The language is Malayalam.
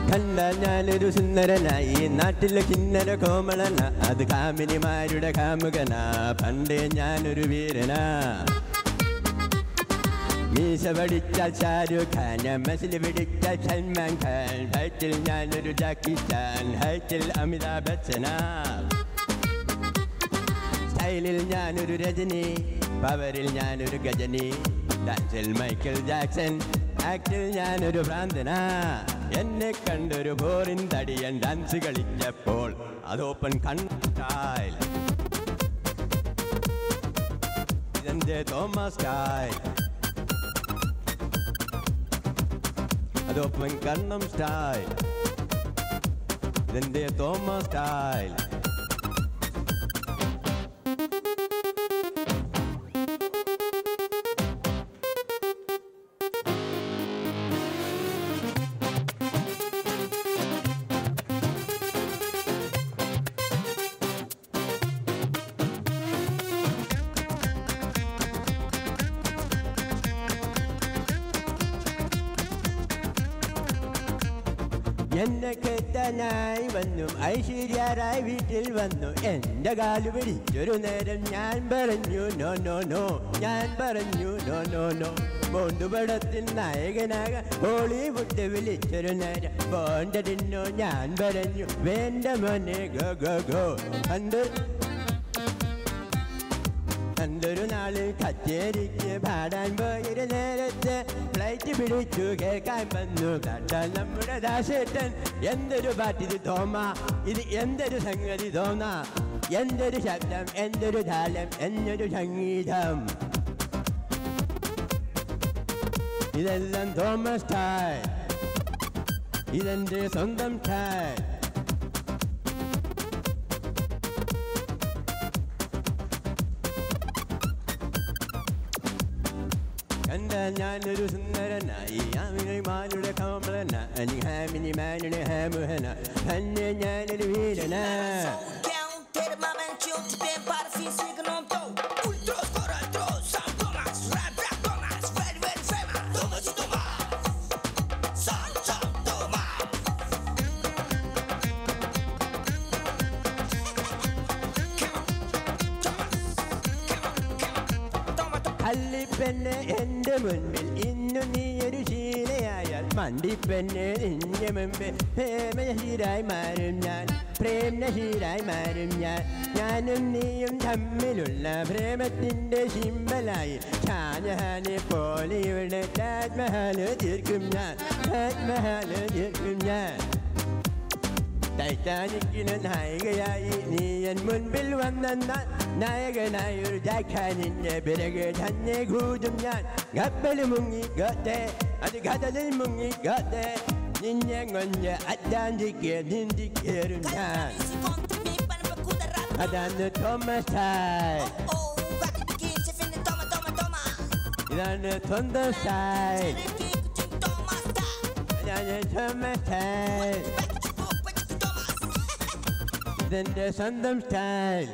കണ്ട ഞാനൊരു സുന്ദരനായി നാട്ടിലെ കിന്നര കോമളന അത് കാമിനിമാരുടെ കാമുകന പണ്ടേ ഞാനൊരു വീരനാ മീശ പഠിച്ചാൽ ഷാരൂഖ് ഖാൻ മസിൽ പിടിച്ചാൽ സൽമാൻ ഖാൻ ഹൈറ്റിൽ ഞാനൊരു ജാക്കി ചാൻ ഹൈറ്റിൽ അമിതാഭ് ബച്ചന സ്റ്റൈലിൽ ഞാനൊരു രജനി പവറിൽ ഞാനൊരു ഗജനി ഡാൻസിൽ മൈക്കിൾ ജാക്സൺ ആക്ടിൽ ഞാനൊരു ഭ്രാന്തന എന്നെ കണ്ടൊരു ബോറിൻ തടിയൻ ഡാൻസ് കളിച്ചപ്പോൾ അത് ഓപ്പൺ കണ്ടാൽ ഇതെന്റെ തോമസ് സ്റ്റൈൽ അത് ഓപ്പൺ കണ്ണം സ്റ്റൈൽ ഇതെന്റെ തോമസ് സ്റ്റൈൽ എന്നെ കെട്ടാനായി വന്നു ഐശ്വര്യരായി വീട്ടിൽ വന്നു എൻ്റെ കാല് പിടിച്ചൊരു നേരം ഞാൻ പറഞ്ഞു നോ നോ നോ ഞാൻ പറഞ്ഞു നോ നോ നോ ബോണ്ടുപടത്തിൽ നായകനാകാൻ ഹോളിവുഡ് വിളിച്ചൊരു നേരം ബോണ്ടടിനോ ഞാൻ പറഞ്ഞു വേണ്ട മോനെ ഗോ ഗോ ഗോ പണ്ടൊരു നാളിൽ കച്ചേരിക്ക് പാടാൻ പോയൊരു നേരത്തെ ഫ്ലൈറ്റ് പിടിച്ചു കേൾക്കാൻ വന്നു കണ്ടാൽ നമ്മുടെ ദാസേട്ടൻ എന്തൊരു പാട്ടിത് തോമ ഇത് എന്തൊരു സംഗതി തോന്ന എന്തൊരു ശബ്ദം എന്തൊരു താളം എന്നൊരു സംഗീതം ഇതെല്ലാം തോമസ് സ്റ്റൈൽ ഇതെന്റെ സ്വന്തം സ്റ്റൈൽ കണ്ട ഞാനൊരു സുന്ദരനായി ആമിനിമാരുടെ കോമളന ഹാമിനിമാരുടെ ഹാമുഹന തന്നെ ഞാനൊരു വീരന അല്ലിപ്പെന്നെ എൻ്റെ മുൻപിൽ ഇന്നു നീയൊരു ശീലയായാൽ മണ്ടിപ്പെന്നെ നിന്റെ മുമ്പിൽ പ്രേമനശീലായി മാറും ഞാൻ പ്രേംനശീലായി മാറും ഞാനും നീയും തമ്മിലുള്ള പ്രേമത്തിൻ്റെ സിമ്പലായി ഷാജഹാനെ പോലെ ഇവിടെ താജ്മഹൽ തീർക്കും ഞാൻ ടൈറ്റാനിക്കിന് നായികയായി നീ എൻ മുൻപിൽ വന്ന നായകനായി ഒരു ജാഖാനിന്റെ പിറകെ തന്നെ കൂതും ഞാൻ കപ്പൽ മുങ്ങി ഗോത്തെ അത് കടലിൽ മുങ്ങി ഗോത്തെ നിന്നെ കൊഞ്ച് അറ്റാന്റിക്ക് നീന്തിക്കേറും ഞാൻ അതാണ് തോമസ് സ്റ്റൈൽ ഇതാണ് സ്വന്തം സ്റ്റൈൽ ഇതാണ് തോമസ് സ്റ്റൈൽ ഇതെന്റെ സ്വന്തം സ്റ്റൈൽ